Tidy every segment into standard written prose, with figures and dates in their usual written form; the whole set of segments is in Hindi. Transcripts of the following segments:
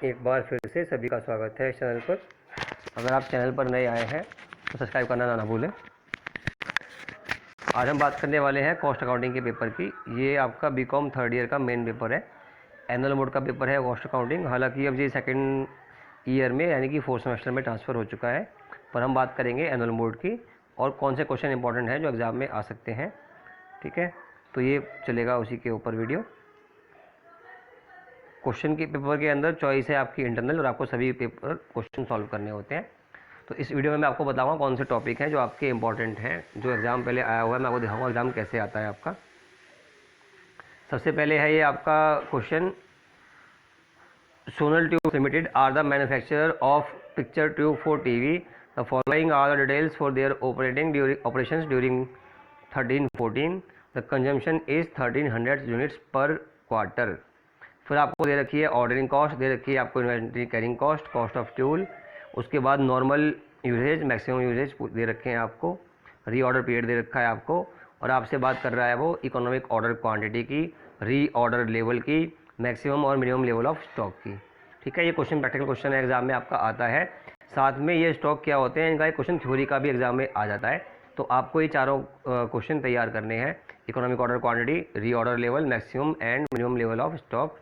एक बार फिर से सभी का स्वागत है इस चैनल पर। अगर आप चैनल पर नए आए हैं तो सब्सक्राइब करना ना भूलें। आज हम बात करने वाले हैं कॉस्ट अकाउंटिंग के पेपर की। ये आपका बीकॉम थर्ड ईयर का मेन पेपर है, एनुअल मोड का पेपर है कॉस्ट अकाउंटिंग। हालांकि अब ये सेकंड ईयर में यानी कि फोर्थ सेमेस्टर में ट्रांसफ़र हो चुका है, पर हम बात करेंगे एनुअल मोड की और कौन से क्वेश्चन इंपॉर्टेंट हैं जो एग्ज़ाम में आ सकते हैं। ठीक है, तो ये चलेगा उसी के ऊपर वीडियो। क्वेश्चन के पेपर के अंदर चॉइस है आपकी इंटरनल और आपको सभी पेपर क्वेश्चन सॉल्व करने होते हैं। तो इस वीडियो में मैं आपको बताऊंगा कौन से टॉपिक हैं जो आपके इंपॉर्टेंट हैं, जो एग्ज़ाम पहले आया हुआ है। मैं आपको दिखाऊंगा एग्ज़ाम कैसे आता है आपका। सबसे पहले है ये आपका question, Sonal tube limited are the manufacturer of picture tube for TV. The following are the details for their operations during 13-14। The consumption is 1300 units per quarter. फिर आपको दे रखी है ऑर्डरिंग कॉस्ट, दे रखी है आपको inventory carrying cost, cost of fuel, उसके बाद नॉर्मल यूजेज, मैक्सिमम यूजेज दे रखे हैं आपको, री ऑर्डर पीरियड दे रखा है आपको, और आपसे बात कर रहा है वो इकोनॉमिक ऑर्डर क्वांटिटी की, री ऑर्डर लेवल की, मैक्सिमम और मिनिमम लेवल ऑफ स्टॉक की। ठीक है, ये क्वेश्चन प्रैक्टिकल क्वेश्चन है, एग्जाम में आपका आता है। साथ में ये स्टॉक क्या होते हैं इनका एक क्वेश्चन थ्योरी का भी एग्जाम में आ जाता है। तो आपको ये चारों क्वेश्चन तैयार करने हैं, economic order quantity, reorder level, maximum and minimum level of stock.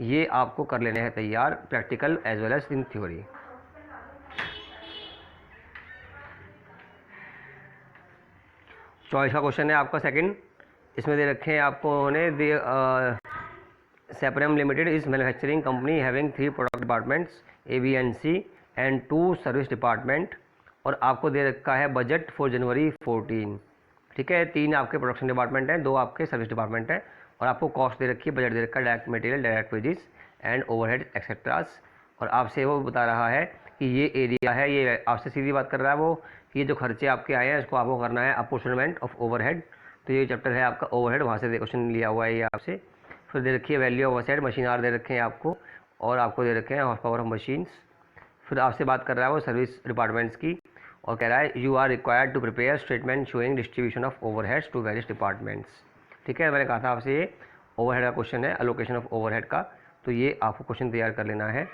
ये आपको कर लेने हैं तैयार, practical as well as in theory. Choice का क्वेश्चन है आपका सेकंड। इसमें दे रखे हैं आपको उन्होंने सेपरम limited is manufacturing company having 3 product departments A B and C and 2 service department, और आपको दे रखा है बजट फॉर जनवरी 14। ठीक है, 3 आपके प्रोडक्शन डिपार्टमेंट हैं, 2 आपके सर्विस डिपार्टमेंट हैं, और आपको कॉस्ट दे रखी है, बजट दे रखा है, direct material, direct wages and overhead etceteras. और आपसे वो बता रहा है कि ये एरिया है, ये आपसे सीधी बात कर रहा है वो कि ये जो खर्चे आपके आए हैं इसको आपको करना है अपोर्शनमेंट ऑफ ओवरहेड। तो ये चैप्टर है आपका ओवरहेड, वहाँ से क्वेश्चन लिया हुआ है ये आपसे। फिर दे रखी है value of asset, machine are दे रखे हैं आपको, और आपको दे रखे हैं हॉर्स पावर ऑफ मशीन्स। फिर आपसे बात कर रहा है वो सर्विस डिपार्टमेंट्स की, और कह रहा है you are required to prepare statement showing distribution of overheads to various departments. ठीक है, मैंने कहा था आपसे ये ओवरहेड का क्वेश्चन है, अलोकेशन ऑफ ओवरहेड का, तो ये आपको क्वेश्चन तैयार कर लेना है।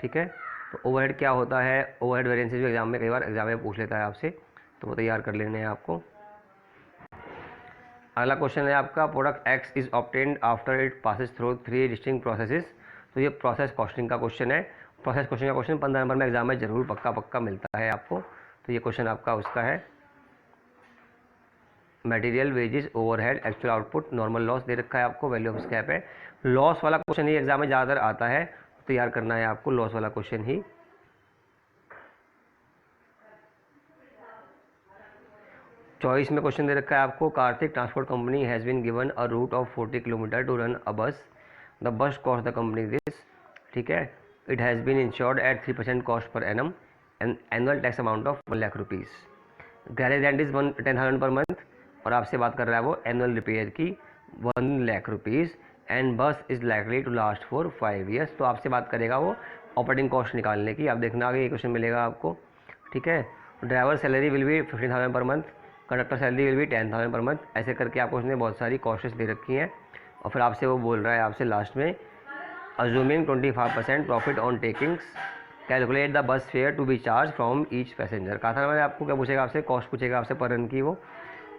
ठीक है, तो ओवरहेड क्या होता है, ओवरहेड वेरिएंसेस भी एग्जाम में कई बार एग्जाम में पूछ लेता है आपसे, तो वो तैयार कर लेने हैं आपको। अगला क्वेश्चन है आपका, product x is obtained after it passes through 3 distinct processes. तो ये प्रोसेस कॉस्टिंग का क्वेश्चन है। प्रोसेस क्वेश्चन का क्वेश्चन 15 नंबर में एग्जाम में जरूर पक्का मिलता है आपको। तो ये क्वेश्चन आपका उसका है, material, wages, overhead, actual output, normal loss दे रखा है आपको, वैल्यू ऑफ स्क्रैप है। लॉस वाला क्वेश्चन ही एग्जाम में ज़्यादातर आता है, तैयार करना है आपको लॉस वाला क्वेश्चन ही। चॉइस में क्वेश्चन दे रखा है आपको, Kartik transport company has been given a route of 40 kilometre to run a bus. The bus cost the company this. ठीक है, it has been insured at 3% cost per annum and annual tax amount of 1 lakh rupees. Garage rent is 10,000 per month, और आपसे बात कर रहा है वो एनुअल रिपेयर की 1 lakh rupees, and bus is likely to last for 5 years. तो आपसे बात करेगा वो ऑपरेटिंग कॉस्ट निकालने की। आप देखना आगे ये क्वेश्चन मिलेगा आपको। ठीक है, driver salary will be 15,000 per month, conductor salary will be 10,000 per month. ऐसे करके आपको उसने बहुत सारी कॉस्ट्स दे रखी हैं, और फिर आपसे वो बोल रहा है आपसे लास्ट में, assuming 25% profit on takings, calculate the bus fare to be charged from each passenger. कहा था मैंने आपको, क्या पूछेगा आपसे, कॉस्ट पूछेगा आपसे पर रन की वो।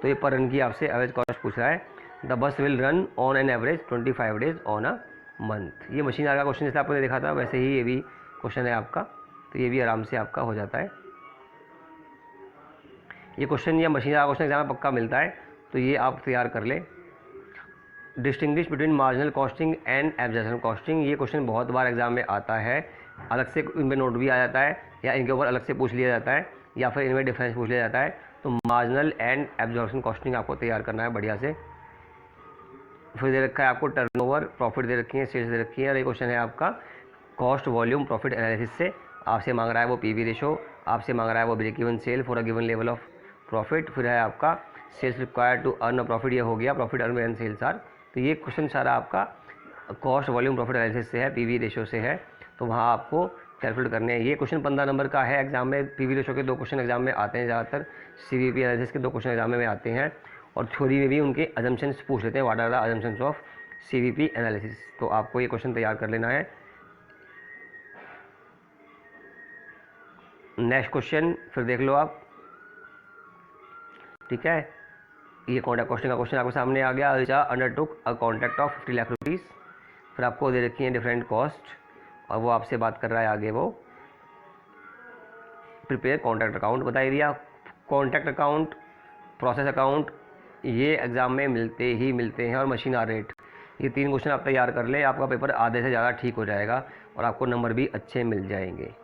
तो ये पर रन की आपसे एवरेज कॉस्ट पूछ रहा है। The bus will run on an average 25 days on a month. ये मशीन आर का क्वेश्चन जैसे आपने देखा था वैसे ही ये भी क्वेश्चन है आपका, तो ये भी आराम से आपका हो जाता है। ये क्वेश्चन या मशीन आर क्वेश्चन एग्जाम में पक्का मिलता है, तो ये आप तैयार कर लें। Distinguish between marginal costing and absorption costing, ये क्वेश्चन बहुत बार एग्जाम में आता है, अलग से इनमें नोट भी आ जाता है, या इनके ऊपर अलग से पूछ लिया जाता है, या फिर इनमें डिफरेंस पूछ लिया जाता है। तो मार्जिनल एंड एब्जॉर्प्शन कॉस्टिंग आपको तैयार करना है बढ़िया से। फिर दे रखा है आपको टर्नओवर, प्रॉफिट दे रखी है, सेल्स दे रखी है, और ये क्वेश्चन है आपका कॉस्ट वॉल्यूम प्रॉफिट एनालिसिस से। आपसे मांग रहा है वो पीवी रेशो, आपसे मांग रहा है वो break even sale for a given level of profit. फिर है आपका sales required to earn a profit, ये हो गया profit earn and sales are. तो ये क्वेश्चन सारा आपका कॉस्ट वॉल्यूम प्रॉफिट एनालिसिस से है, पीवी रेशो से है, तो वहाँ आपको कैलकुलेट करने हैं। ये क्वेश्चन 15 नंबर का है एग्जाम में। पीवी रेशो के 2 क्वेश्चन एग्जाम में आते हैं ज़्यादातर, सीवीपी एनालिसिस के 2 क्वेश्चन एग्जाम में आते हैं, और थ्योरी में भी उनके अजम्पशंस पूछ लेते हैं, what are the assumptions of CVP analysis. तो आपको ये क्वेश्चन तैयार कर लेना है। नेक्स्ट क्वेश्चन फिर देख लो आप, ठीक है। ये कॉन्टैक्ट कॉस्टिंग का क्वेश्चन आपके सामने आ गया। Richa undertook a contract of 50 lakh rupees. फिर आपको दे रखी है डिफरेंट कॉस्ट, और वो आपसे बात कर रहा है आगे वो प्रिपेयर कॉन्ट्रैक्ट अकाउंट बता ही दिया। कॉन्ट्रैक्ट अकाउंट, प्रोसेस अकाउंट, ये एग्ज़ाम में मिलते हैं, और मशीन आर रेट, ये 3 क्वेश्चन आप तैयार कर लें, आपका पेपर आधे से ज़्यादा ठीक हो जाएगा और आपको नंबर भी अच्छे मिल जाएंगे,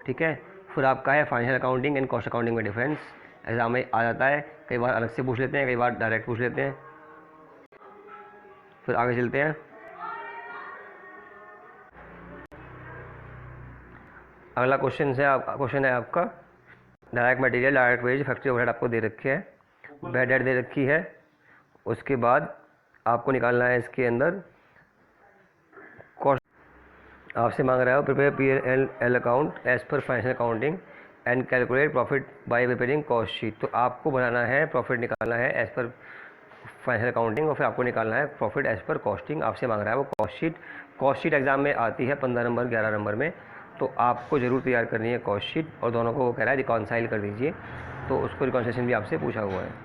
ठीक है। फिर आपका है financial accounting and cost accounting में डिफरेंस, एग्ज़ाम में आ जाता है, कई बार अलग से पूछ लेते हैं, कई बार डायरेक्ट पूछ लेते हैं। फिर आगे चलते हैं। अगला क्वेश्चन है आपका direct material, direct wage, factory overhead आपको दे रखे हैं, बैड डेट दे रखी है। उसके बाद आपको निकालना है इसके अंदर कॉस्ट, आपसे मांग रहा है प्रिपेयर P&L अकाउंट एज पर financial accounting and calculate profit by preparing cost sheet. तो आपको बनाना है, प्रॉफिट निकालना है एज पर फाइनेंशियल अकाउंटिंग, और फिर आपको निकालना है प्रॉफिट एज पर कॉस्टिंग। आपसे मांग रहा है वो कॉस्ट शीट एग्जाम में आती है 15 नंबर 11 नंबर में, तो आपको ज़रूर तैयार करनी है कॉस्ट शीट, और दोनों को वो कह रहा है रिकॉन्साइल कर दीजिए, तो उसको रिकॉन्सिलेशन भी आपसे पूछा हुआ है।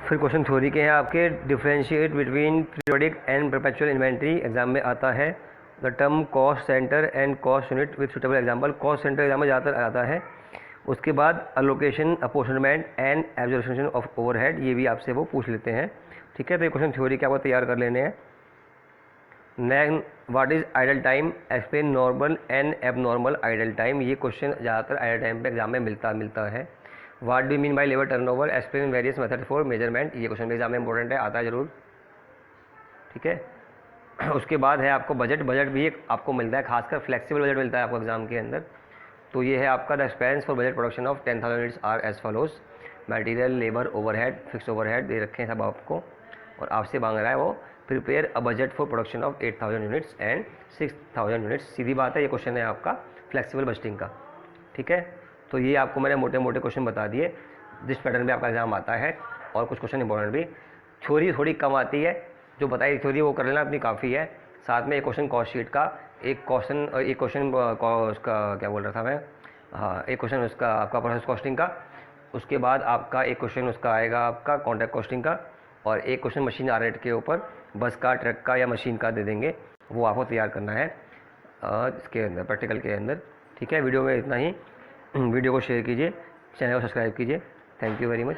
फिर क्वेश्चन थ्योरी के हैं आपके, differentiate between periodic and perpetual inventory, exam में आता है। The term cost centre and cost unit with suitable example, cost centre exam में ज़्यादातर आता है। उसके बाद allocation, apportionment and absorption of overhead, ये भी आपसे वो पूछ लेते हैं, ठीक है। तो ये क्वेश्चन थ्योरी के आपको तैयार कर लेने हैं। Next, what is idle time, explain normal and abnormal idle time, ये क्वेश्चन ज़्यादातर आइडल टाइम पे एग्जाम में मिलता है। What do mean by labour turnover, explain various method for measurement, ये क्वेश्चन भी एग्जाम में इंपॉर्टेंट है, आता है जरूर, ठीक है। उसके बाद है आपको बजट भी एक आपको मिलता है, खासकर फ्लेक्सिबल बजट मिलता है आपको एग्जाम के अंदर। तो ये है आपका the expense for budget production of 10,000 units are as follows, material, labour, overhead, fix overhead दे रखे हैं सब आपको, और आपसे मांग रहा है वो prepare a budget for production of 8,000 units and 6,000 units. सीधी बात है, ये क्वेश्चन है आपका फ्लेक्सिबल बजटिंग का, ठीक है। तो ये आपको मैंने मोटे मोटे क्वेश्चन बता दिए जिस पैटर्न में आपका एग्जाम आता है, और कुछ क्वेश्चन इंपॉर्टेंट भी। थ्योरी थोड़ी कम आती है, जो बताई थ्योरी वो कर लेना अपनी काफ़ी है। साथ में एक क्वेश्चन कॉस्ट शीट का, एक क्वेश्चन उसका क्या बोल रहा था मैं, हाँ, एक क्वेश्चन उसका आपका प्रोसेस कॉस्टिंग का। उसके बाद आपका एक क्वेश्चन उसका आएगा आपका कॉन्ट्रैक्ट कॉस्टिंग का, और एक क्वेश्चन मशीन आर रेट के ऊपर, बस का, ट्रक का या मशीन का दे देंगे, वो आपको तैयार करना है इसके अंदर, प्रैक्टिकल के अंदर, ठीक है। वीडियो में इतना ही, वीडियो को शेयर कीजिए, चैनल को सब्सक्राइब कीजिए। Thank you very much.